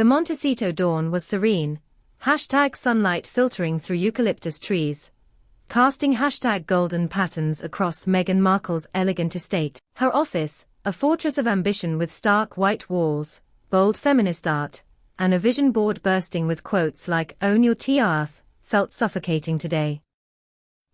The Montecito dawn was serene, sunlight filtering through eucalyptus trees, casting golden patterns across Meghan Markle's elegant estate. Her office, a fortress of ambition with stark white walls, bold feminist art, and a vision board bursting with quotes like "Own your Earth," felt suffocating today.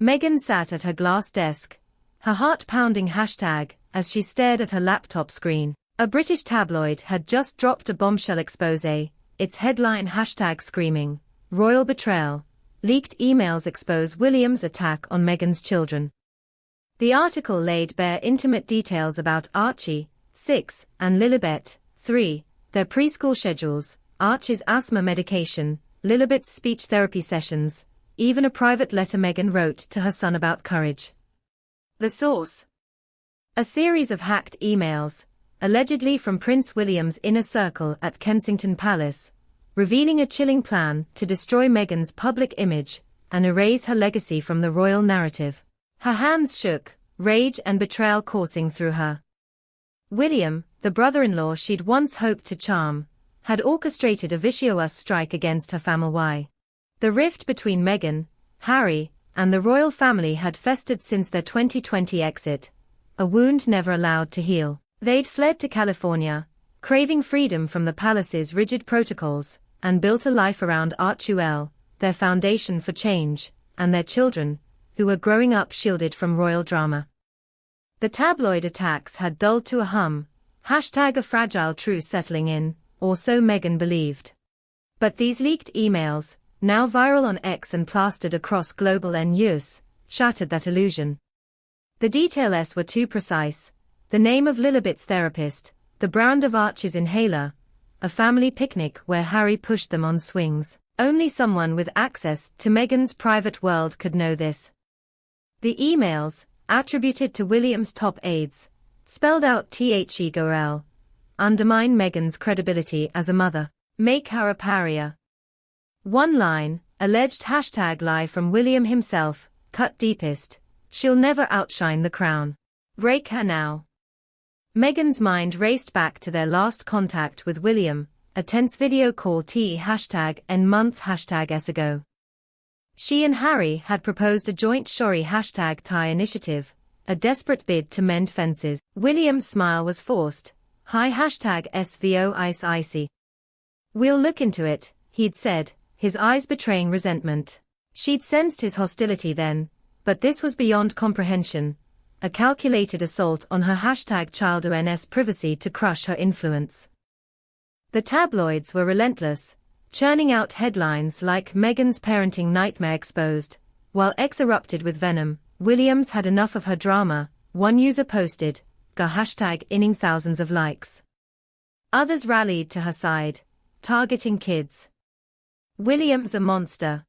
Meghan sat at her glass desk, her heart pounding as she stared at her laptop screen. A British tabloid had just dropped a bombshell expose, its headline screaming, "Royal Betrayal. Leaked emails expose William's attack on Meghan's children." The article laid bare intimate details about Archie, 6, and Lilibet, 3, their preschool schedules, Archie's asthma medication, Lilibet's speech therapy sessions, even a private letter Meghan wrote to her son about courage. The source: a series of hacked emails, allegedly from Prince William's inner circle at Kensington Palace, revealing a chilling plan to destroy Meghan's public image and erase her legacy from the royal narrative. Her hands shook, rage and betrayal coursing through her. William, the brother-in-law she'd once hoped to charm, had orchestrated a vicious strike against her family. The rift between Meghan, Harry, and the royal family had festered since their 2020 exit, a wound never allowed to heal. They'd fled to California, craving freedom from the palace's rigid protocols, and built a life around Archie, their foundation for change, and their children, who were growing up shielded from royal drama. The tabloid attacks had dulled to a hum, a fragile truce settling in, or so Meghan believed. But these leaked emails, now viral on X and plastered across global news, shattered that illusion. The details were too precise: the name of Lilibet's therapist, the brand of Archie's inhaler, a family picnic where Harry pushed them on swings. Only someone with access to Meghan's private world could know this. The emails, attributed to William's top aides, spelled out "Thegorl," undermine Meghan's credibility as a mother, make her a pariah. One line, alleged lie from William himself, cut deepest: "She'll never outshine the crown. Break her now." Meghan's mind raced back to their last contact with William, a tense video call #N-month s ago. She and Harry had proposed a joint Shori #tie initiative, a desperate bid to mend fences. William's smile was forced. Hi #SVO icy. "We'll look into it," he'd said, his eyes betraying resentment. She'd sensed his hostility then, but this was beyond comprehension, a calculated assault on her #child's privacy to crush her influence. The tabloids were relentless, churning out headlines like "Meghan's parenting nightmare exposed," while X erupted with venom. "Williams had enough of her drama," one user posted, inning thousands of likes. Others rallied to her side, targeting kids. "William's a monster."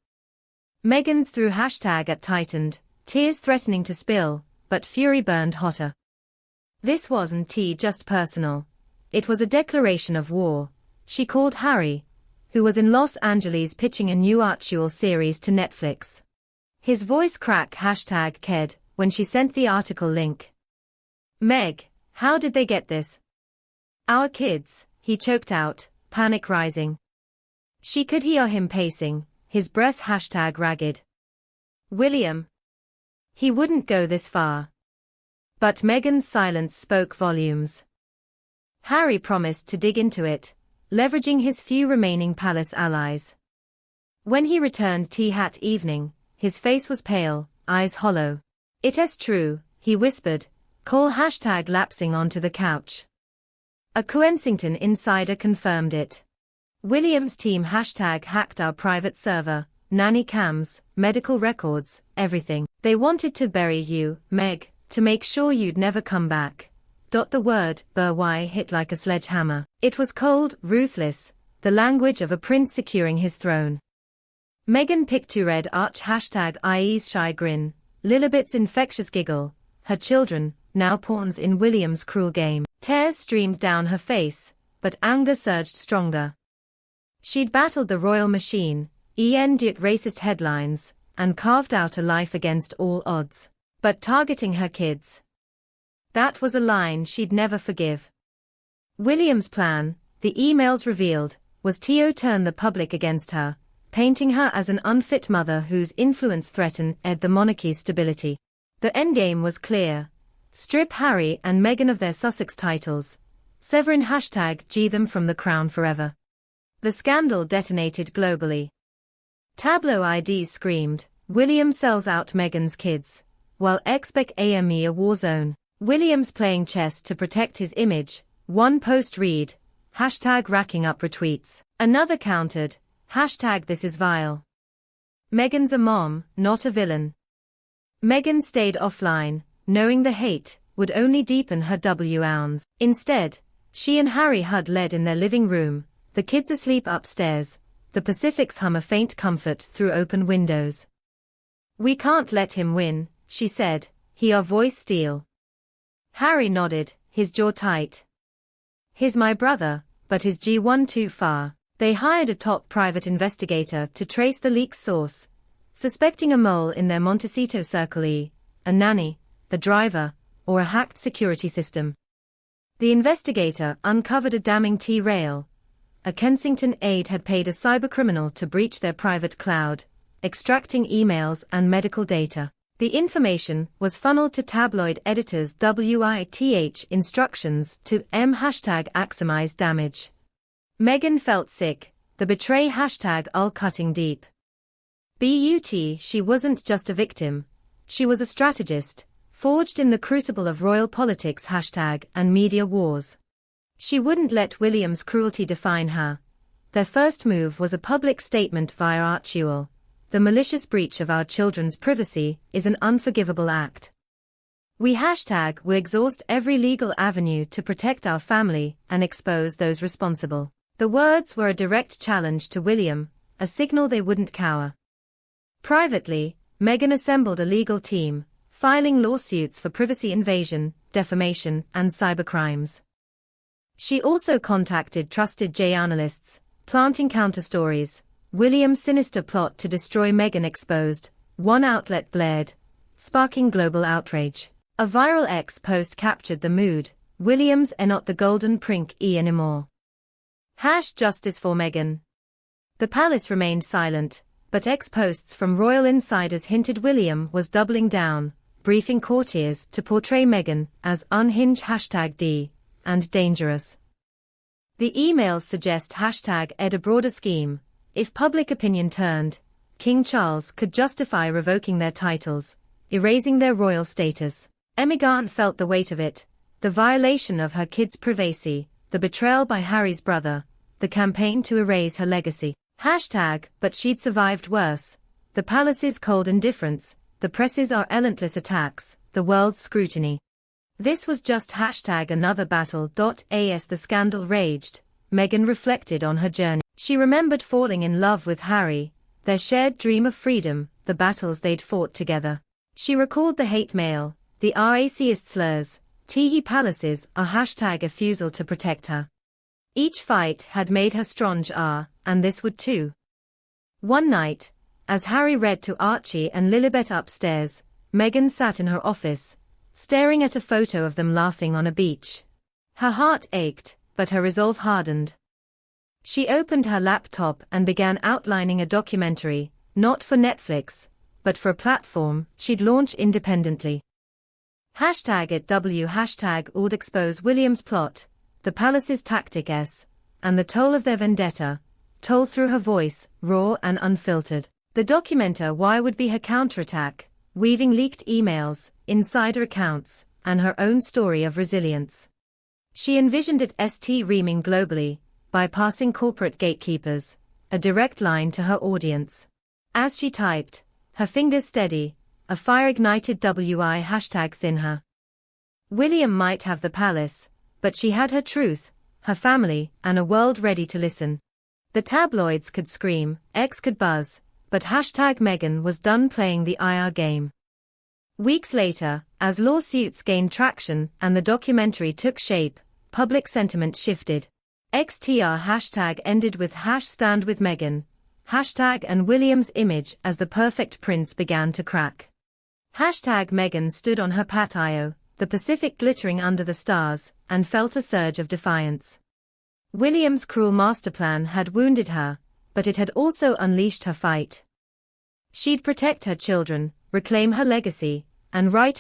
Meghan's through # tightened, tears threatening to spill, but fury burned hotter. This wasn't just personal. It was a declaration of war. She called Harry, who was in Los Angeles pitching a new Archie series to Netflix. His voice cracked #Ked when she sent the article link. "Meg, how did they get this?" "Our kids," he choked out, panic rising. She could hear him pacing, his breath #ragged. "William. He wouldn't go this far." But Meghan's silence spoke volumes. Harry promised to dig into it, leveraging his few remaining palace allies. When he returned tea-hat evening, his face was pale, eyes hollow. "It's true," he whispered, call lapsing onto the couch. A Kensington insider confirmed it. William's team hacked our private server, nanny cams, medical records, everything. They wanted to bury you, Meg, to make sure you'd never come back. The word "bury" hit like a sledgehammer. It was cold, ruthless, the language of a prince securing his throne. Meghan pictured Arch #IE's shy grin, Lilibet's infectious giggle, her children, now pawns in William's cruel game. Tears streamed down her face, but anger surged stronger. She'd battled the royal machine, ended racist headlines, and carved out a life against all odds. But targeting her kids, that was a line she'd never forgive. William's plan, the emails revealed, was to turn the public against her, painting her as an unfit mother whose influence threatened the monarchy's stability. The endgame was clear. Strip Harry and Meghan of their Sussex titles. Severin #G them from the crown forever. The scandal detonated globally. Tabloids screamed, William sells out Meghan's kids, while expect a war zone. William's playing chess to protect his image. One post read, #racking up retweets. Another countered, #this is vile. Meghan's a mom, not a villain. Meghan stayed offline, knowing the hate would only deepen her wounds. Instead, she and Harry huddled in their living room, the kids asleep upstairs, the Pacific's hum a faint comfort through open windows. We can't let him win, she said, her voice steel. Harry nodded, his jaw tight. He's my brother, but his G1 too far. They hired a top private investigator to trace the leak's source, suspecting a mole in their Montecito Circle E, a nanny, the driver, or a hacked security system. The investigator uncovered a damning T-rail. A Kensington aide had paid a cybercriminal to breach their private cloud, extracting emails and medical data. The information was funneled to tabloid editors with instructions to #maximize damage. Meghan felt sick, the betray #all cutting deep. But she wasn't just a victim, she was a strategist, forged in the crucible of royal politics and media wars. She wouldn't let William's cruelty define her. Their first move was a public statement via Archewell. The malicious breach of our children's privacy is an unforgivable act. We will exhaust every legal avenue to protect our family and expose those responsible. The words were a direct challenge to William, a signal they wouldn't cower. Privately, Meghan assembled a legal team, filing lawsuits for privacy invasion, defamation, and cybercrimes. She also contacted trusted journalists, planting counterstories. William's sinister plot to destroy Meghan exposed, one outlet blared, sparking global outrage. A viral X post captured the mood, William's not the golden prince anymore. #Justice for Meghan. The palace remained silent, but X posts from royal insiders hinted William was doubling down, briefing courtiers to portray Meghan as unhinged #D and dangerous. The emails suggest #Ed a broader scheme. If public opinion turned, King Charles could justify revoking their titles, erasing their royal status. Meghan felt the weight of it, the violation of her kids' privacy, the betrayal by Harry's brother, the campaign to erase her legacy. But she'd survived worse. The palace's cold indifference, the press's relentless attacks, the world's scrutiny. This was just another battle. As the scandal raged, Meghan reflected on her journey. She remembered falling in love with Harry, their shared dream of freedom, the battles they'd fought together. She recalled the hate mail, the racist slurs, palaces, a refusal to protect her. Each fight had made her strong, and this would too. One night, as Harry read to Archie and Lilibet upstairs, Meghan sat in her office, staring at a photo of them laughing on a beach. Her heart ached, but her resolve hardened. She opened her laptop and began outlining a documentary, not for Netflix, but for a platform she'd launch independently. #would expose William's plot, the palace's tactics, and the toll of their vendetta, told through her voice, raw and unfiltered. The documentary would be her counterattack, weaving leaked emails, insider accounts, and her own story of resilience. She envisioned it reaming globally, bypassing corporate gatekeepers, a direct line to her audience. As she typed, her fingers steady, a fire ignited #thin her. William might have the palace, but she had her truth, her family, and a world ready to listen. The tabloids could scream, X could buzz, but Meghan was done playing the IR game. Weeks later, as lawsuits gained traction and the documentary took shape, public sentiment shifted. XTR ended with #stand with Meghan, and William's image as the perfect prince began to crack. Meghan stood on her patio, the Pacific glittering under the stars, and felt a surge of defiance. William's cruel masterplan had wounded her, but it had also unleashed her fight. She'd protect her children, reclaim her legacy, and right